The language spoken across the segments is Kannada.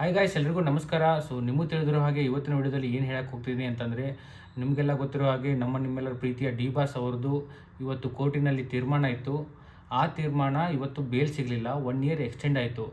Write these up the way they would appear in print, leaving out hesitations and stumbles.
ಹಾಯ್ ಗಾಯ್ಸ್, ಎಲ್ರಿಗೂ ನಮಸ್ಕಾರ. ನಿಮಗೂ ತಿಳಿದಿರೋ ಹಾಗೆ ಇವತ್ತಿನ ವಿಡಿಯೋದಲ್ಲಿ ಏನು ಹೇಳಕ್ಕೆ ಹೋಗ್ತಿದ್ದೀನಿ ಅಂತಂದರೆ, ನಿಮಗೆಲ್ಲ ಗೊತ್ತಿರೋ ಹಾಗೆ ನಿಮ್ಮೆಲ್ಲರ ಪ್ರೀತಿಯ ಡಿ ಬಾಸ್ ಅವ್ರದ್ದು ಇವತ್ತು ಕೋರ್ಟಿನಲ್ಲಿ ತೀರ್ಮಾನ ಇತ್ತು. ಆ ತೀರ್ಮಾನ ಇವತ್ತು ಬೇಲ್ ಸಿಗಲಿಲ್ಲ, 1 ಇಯರ್ ಎಕ್ಸ್ಟೆಂಡ್ ಆಯಿತು.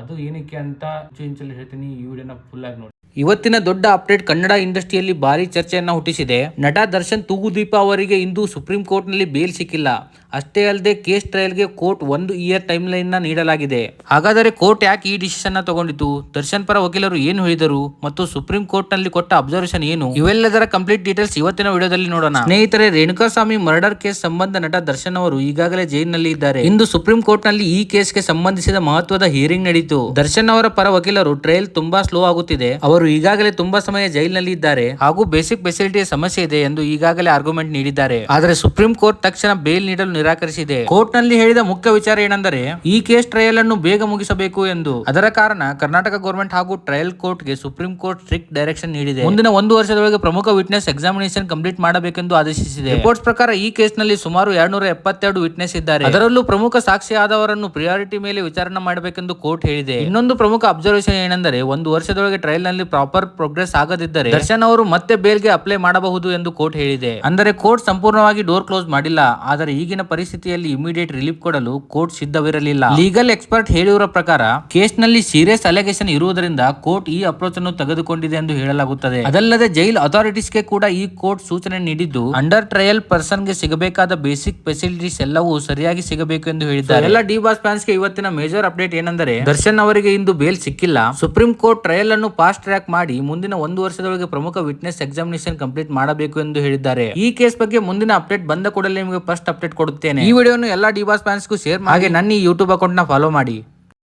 ಅದು ಏನಕ್ಕೆ ಅಂತ ಇಂಚಲ್ಲಿ ಹೇಳ್ತೀನಿ, ಈ ವಿಡಿಯೋನ ಫುಲ್ಲಾಗಿ ನೋಡಿ. ಇವತ್ತಿನ ದೊಡ್ಡ ಅಪ್ಡೇಟ್ ಕನ್ನಡ ಇಂಡಸ್ಟ್ರಿಯಲ್ಲಿ ಭಾರಿ ಚರ್ಚೆಯನ್ನ ಹುಟ್ಟಿಸಿದೆ. ನಟ ದರ್ಶನ್ ತೂಗುದೀಪ ಅವರಿಗೆ ಇಂದು ಸುಪ್ರೀಂ ಕೋರ್ಟ್ ನಲ್ಲಿ ಬೇಲ್ ಸಿಕ್ಕಿಲ್ಲ. ಅಷ್ಟೇ ಅಲ್ಲದೆ ಕೇಸ್ ಟ್ರಯಲ್ಗೆ ಕೋರ್ಟ್ 1 ಇಯರ್ ಟೈಮ್ ಲೈನ್ ನ ನೀಡಲಾಗಿದೆ. ಹಾಗಾದರೆ ಕೋರ್ಟ್ ಯಾಕೆ ಈ ಡಿಸಿಷನ್ ತಗೊಂಡಿತು, ದರ್ಶನ್ ಪರ ವಕೀಲರು ಏನು ಹೇಳಿದರು ಮತ್ತು ಸುಪ್ರೀಂ ಕೋರ್ಟ್ ನಲ್ಲಿ ಕೊಟ್ಟ ಅಬ್ಸರ್ವೇಷನ್ ಏನು, ಇವೆಲ್ಲದರ ಕಂಪ್ಲೀಟ್ ಡೀಟೇಲ್ಸ್ ಇವತ್ತಿನ ವಿಡಿಯೋದಲ್ಲಿ ನೋಡೋಣ. ಸ್ನೇಹಿತರೆ, ರೇಣುಕಾಸ್ವಾಮಿ ಮರ್ಡರ್ ಕೇಸ್ ಸಂಬಂಧ ನಟ ದರ್ಶನ್ ಅವರು ಈಗಾಗಲೇ ಜೈಲಿನಲ್ಲಿ ಇದ್ದಾರೆ. ಇಂದು ಸುಪ್ರೀಂ ಕೋರ್ಟ್ ನಲ್ಲಿ ಈ ಕೇಸ್ಗೆ ಸಂಬಂಧಿಸಿದ ಮಹತ್ವದ ಹಿಯರಿಂಗ್ ನಡೆಯಿತು. ದರ್ಶನ್ ಅವರ ಪರ ವಕೀಲರು ಟ್ರಯಲ್ ತುಂಬಾ ಸ್ಲೋ ಆಗುತ್ತಿದೆ, ಅವರು ಈಗಾಗಲೇ ತುಂಬಾ ಸಮಯ ಜೈಲಿನಲ್ಲಿ ಇದ್ದಾರೆ ಹಾಗೂ ಬೇಸಿಕ್ ಫೆಸಿಲಿಟಿಯ ಸಮಸ್ಯೆ ಇದೆ ಎಂದು ಈಗಾಗಲೇ ಆರ್ಗ್ಯುಮೆಂಟ್ ನೀಡಿದ್ದಾರೆ. ಆದರೆ ಸುಪ್ರೀಂ ಕೋರ್ಟ್ ತಕ್ಷಣ ಬೇಲ್ ನೀಡಲು ನಿರಾಕರಿಸಿದೆ. ಕೋರ್ಟ್ ನಲ್ಲಿ ಹೇಳಿದ ಮುಖ್ಯ ವಿಚಾರ ಏನೆಂದರೆ, ಈ ಕೇಸ್ ಟ್ರಯಲ್ ಅನ್ನು ಬೇಗ ಮುಗಿಸಬೇಕು ಎಂದು. ಅದರ ಕಾರಣ ಕರ್ನಾಟಕ ಗವರ್ಮೆಂಟ್ ಹಾಗೂ ಟ್ರಯಲ್ ಕೋರ್ಟ್ ಗೆ ಸುಪ್ರೀಂ ಕೋರ್ಟ್ ಸ್ಟ್ರಿಕ್ಟ್ ಡೈರೆಕ್ಷನ್ ನೀಡಿದೆ. ಮುಂದಿನ 1 ವರ್ಷದೊಳಗೆ ಪ್ರಮುಖ ವಿಟ್ನೆಸ್ ಎಕ್ಸಾಮಿನೇಷನ್ ಕಂಪ್ಲೀಟ್ ಮಾಡಬೇಕೆಂದು ಆದೇಶಿಸಿದೆ. ರಿಪೋರ್ಟ್ಸ್ ಪ್ರಕಾರ ಈ ಕೇಸ್ ನಲ್ಲಿ ಸುಮಾರು 272 ವಿಟ್ನೆಸ್ ಇದ್ದಾರೆ. ಅದರಲ್ಲೂ ಪ್ರಮುಖ ಸಾಕ್ಷಿಯಾದವರನ್ನು ಪ್ರಿಯಾರಿಟಿ ಮೇಲೆ ವಿಚಾರಣೆ ಮಾಡಬೇಕೆಂದು ಕೋರ್ಟ್ ಹೇಳಿದೆ. ಇನ್ನೊಂದು ಪ್ರಮುಖ ಅಬ್ಸರ್ವೇಷನ್ ಏನೆಂದರೆ, 1 ವರ್ಷದೊಳಗೆ ಟ್ರಯಲ್ ನಲ್ಲಿ ಪ್ರಾಪರ್ ಪ್ರೋಗ್ರೆಸ್ ಆಗದಿದ್ದರೆ ದರ್ಶನ್ ಅವರು ಮತ್ತೆ ಬೇಲ್ಗೆ ಅಪ್ಲೈ ಮಾಡಬಹುದು ಎಂದು ಕೋರ್ಟ್ ಹೇಳಿದೆ. ಅಂದರೆ ಕೋರ್ಟ್ ಸಂಪೂರ್ಣವಾಗಿ ಡೋರ್ ಕ್ಲೋಸ್ ಮಾಡಿಲ್ಲ, ಆದರೆ ಈಗಿನ ಪರಿಸ್ಥಿತಿಯಲ್ಲಿ ಇಮಿಡಿಯೇಟ್ ರಿಲೀಫ್ ಕೊಡಲು ಕೋರ್ಟ್ ಸಿದ್ಧವಿರಲಿಲ್ಲ. ಲೀಗಲ್ ಎಕ್ಸ್ಪರ್ಟ್ ಹೇಳಿರುವ ಪ್ರಕಾರ ಕೇಸ್ ನಲ್ಲಿ ಸೀರಿಯಸ್ ಅಲಿಗೇಷನ್ ಇರುವುದರಿಂದ ಕೋರ್ಟ್ ಈ ಅಪ್ರೋಚ್ ಅನ್ನು ತೆಗೆದುಕೊಂಡಿದೆ ಎಂದು ಹೇಳಲಾಗುತ್ತದೆ. ಅದಲ್ಲದೆ ಜೈಲ್ ಅಥಾರಿಟೀಸ್ ಗೆ ಕೂಡ ಈ ಕೋರ್ಟ್ ಸೂಚನೆ ನೀಡಿದ್ದು, ಅಂಡರ್ ಟ್ರಯಲ್ ಪರ್ಸನ್ ಗೆ ಸಿಗಬೇಕಾದ ಬೇಸಿಕ್ ಫೆಸಿಲಿಟೀಸ್ ಎಲ್ಲವೂ ಸರಿಯಾಗಿ ಸಿಗಬೇಕು ಎಂದು ಹೇಳಿದ್ದಾರೆ. ಎಲ್ಲ ಡಿ ಬಾಸ್ ಫ್ಯಾನ್ಸ್ ಗೆ ಇವತ್ತಿನ ಮೇಜರ್ ಅಪ್ಡೇಟ್ ಏನೆಂದರೆ, ದರ್ಶನ್ ಅವರಿಗೆ ಇಂದು ಬೇಲ್ ಸಿಕ್ಕಿಲ್ಲ. ಸುಪ್ರೀಂ ಕೋರ್ಟ್ ಟ್ರಯಲ್ ಅನ್ನು ಫಾಸ್ಟ್ ಟ್ರ್ಯಾಕ್ ಮಾಡಿ ಮುಂದಿನ 1 ವರ್ಷದೊಳಗೆ ಪ್ರಮುಖ ವಿಟ್ನೆಸ್ ಎಕ್ಸಾಮಿನೇಷನ್ ಕಂಪ್ಲೀಟ್ ಮಾಡಬೇಕು ಎಂದು ಹೇಳಿದ್ದಾರೆ. ಈ ಕೇಸ್ ಬಗ್ಗೆ ಮುಂದಿನ ಅಪ್ಡೇಟ್ ಬಂದ ಕೂಡಲೇ ನಿಮಗೆ ಫಸ್ಟ್ ಅಪ್ಡೇಟ್ ಕೊಡುತ್ತೇನೆ. ಈ ವಿಡಿಯೋನು ಎಲ್ಲಾ ಡಿ ಬಾಸ್ ಫ್ಯಾನ್ಸ್ ಗೂ ಶೇರ್ ಮಾಡಿ, ಹಾಗೆ ನನ್ನ ಈ ಯೂಟ್ಯೂಬ್ ಅಕೌಂಟ್ ನ ಫಾಲೋ ಮಾಡಿ.